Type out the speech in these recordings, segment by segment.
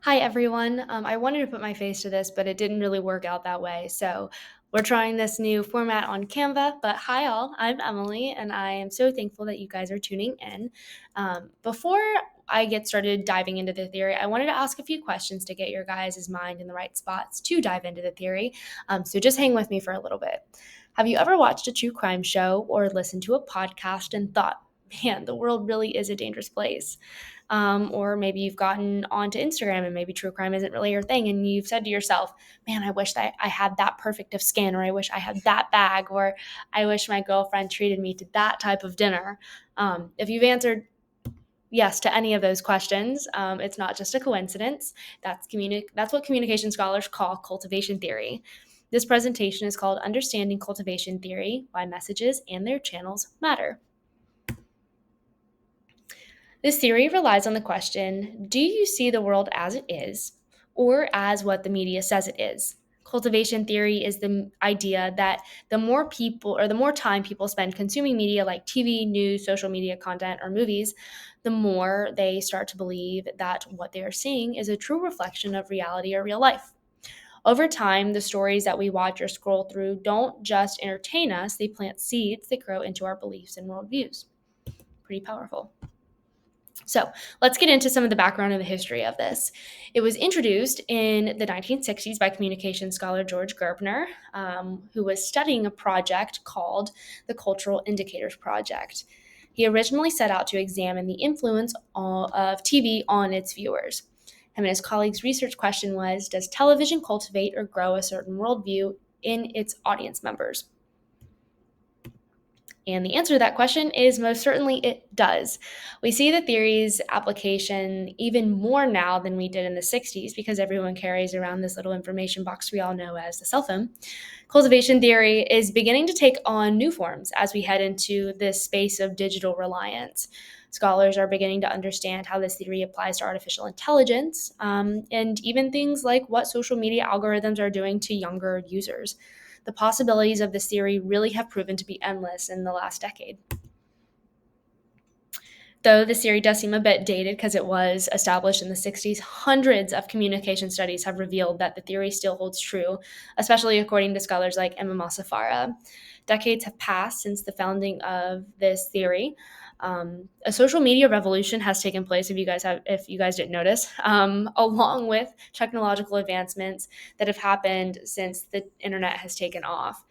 Hi, everyone. I wanted to put my face to this, but it didn't really work out that way. So we're trying this new format on Canva. But hi, all. I'm Emily, and I am so thankful that you guys are tuning in. Before I get started diving into the theory, I wanted to ask a few questions to get your guys' mind in the right spots to dive into the theory. So just hang with me for a little bit. Have you ever watched a true crime show or listened to a podcast and thought, man, the world really is a dangerous place? Or maybe you've gotten onto Instagram and maybe true crime isn't really your thing. And you've said to yourself, man, I wish that I had that perfect of skin, or I wish I had that bag, or I wish my girlfriend treated me to that type of dinner. If you've answered yes to any of those questions, it's not just a coincidence. That's what communication scholars call cultivation theory. This presentation is called Understanding Cultivation Theory: Why Messages and Their Channels Matter. This theory relies on the question, do you see the world as it is or as what the media says it is? Cultivation theory is the idea that the more people or the more time people spend consuming media like TV, news, social media content, or movies, the more they start to believe that what they are seeing is a true reflection of reality or real life. Over time, the stories that we watch or scroll through don't just entertain us, they plant seeds that grow into our beliefs and worldviews. Pretty powerful. So let's get into some of the background and the history of this. It was introduced in the 1960s by communication scholar George Gerbner, who was studying a project called the Cultural Indicators Project. He originally set out to examine the influence of TV on its viewers. Him and his colleagues' research question was, does television cultivate or grow a certain worldview in its audience members? And the answer to that question is most certainly it does. We see the theory's application even more now than we did in the 60s because everyone carries around this little information box we all know as the cell phone. Cultivation theory is beginning to take on new forms as we head into this space of digital reliance. Scholars are beginning to understand how this theory applies to artificial intelligence and even things like what social media algorithms are doing to younger users. The possibilities of this theory really have proven to be endless in the last decade. Though this theory does seem a bit dated because it was established in the 60s, hundreds of communication studies have revealed that the theory still holds true, especially according to scholars like Emma Massafara. Decades have passed since the founding of this theory. A social media revolution has taken place. If you guys didn't notice, along with technological advancements that have happened since the internet has taken off.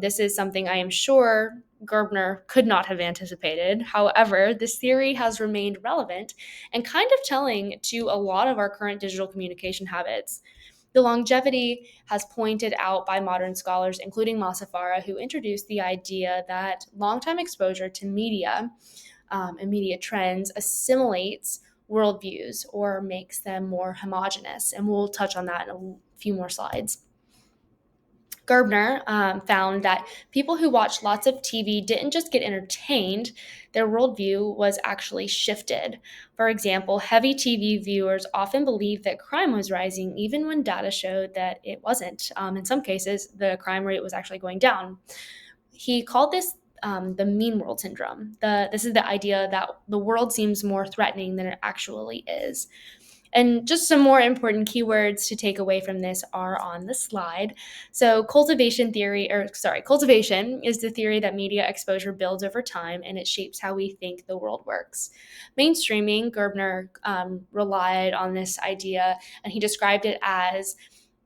This is something I am sure Gerbner could not have anticipated. However, this theory has remained relevant and kind of telling to a lot of our current digital communication habits. The longevity has pointed out by modern scholars, including Massafara, who introduced the idea that long-time exposure to media and media trends assimilates worldviews or makes them more homogenous. And we'll touch on that in a few more slides. Gerbner found that people who watched lots of TV didn't just get entertained, their worldview was actually shifted. For example, heavy TV viewers often believed that crime was rising, even when data showed that it wasn't. In some cases, the crime rate was actually going down. He called this the mean world syndrome. This is the idea that the world seems more threatening than it actually is. And just some more important keywords to take away from this are on the slide. So cultivation is the theory that media exposure builds over time and it shapes how we think the world works. Mainstreaming, Gerbner relied on this idea and he described it as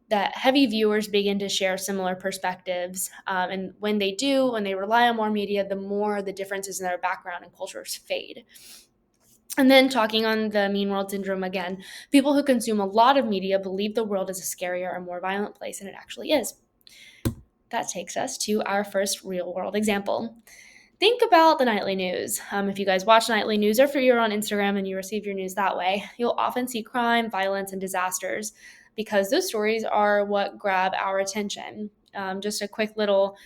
that heavy viewers begin to share similar perspectives. And when they rely on more media, the more the differences in their background and cultures fade. And then talking on the mean world syndrome again, people who consume a lot of media believe the world is a scarier or more violent place than it actually is. That takes us to our first real world example. Think about the nightly news. If you guys watch nightly news or if you're on Instagram and you receive your news that way, you'll often see crime, violence, and disasters because those stories are what grab our attention. Just a quick little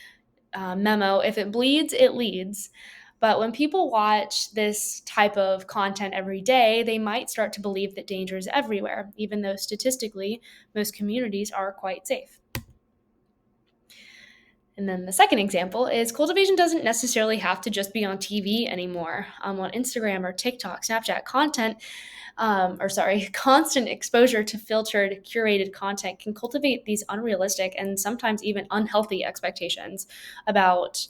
memo, if it bleeds, it leads. But when people watch this type of content every day, they might start to believe that danger is everywhere, even though statistically, most communities are quite safe. And then the second example is cultivation doesn't necessarily have to just be on TV anymore. On Instagram or TikTok, Snapchat, constant exposure to filtered, curated content can cultivate these unrealistic and sometimes even unhealthy expectations about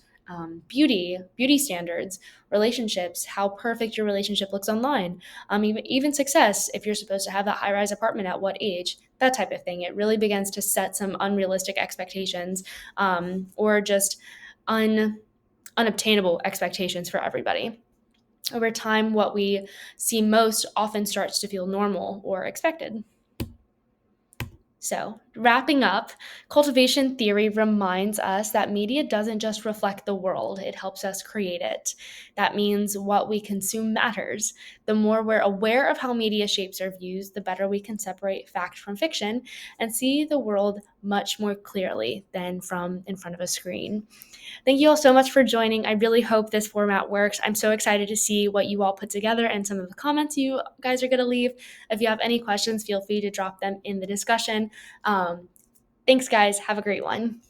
beauty standards, relationships, how perfect your relationship looks online, even success, if you're supposed to have that high rise apartment at what age, that type of thing. It really begins to set some unrealistic expectations or just unobtainable expectations for everybody. Over time, what we see most often starts to feel normal or expected. So, wrapping up, cultivation theory reminds us that media doesn't just reflect the world, it helps us create it. That means what we consume matters. The more we're aware of how media shapes our views, the better we can separate fact from fiction and see the world much more clearly than from in front of a screen. Thank you all so much for joining. I really hope this format works. I'm so excited to see what you all put together and some of the comments you guys are going to leave. If you have any questions, feel free to drop them in the discussion. Thanks, guys. Have a great one.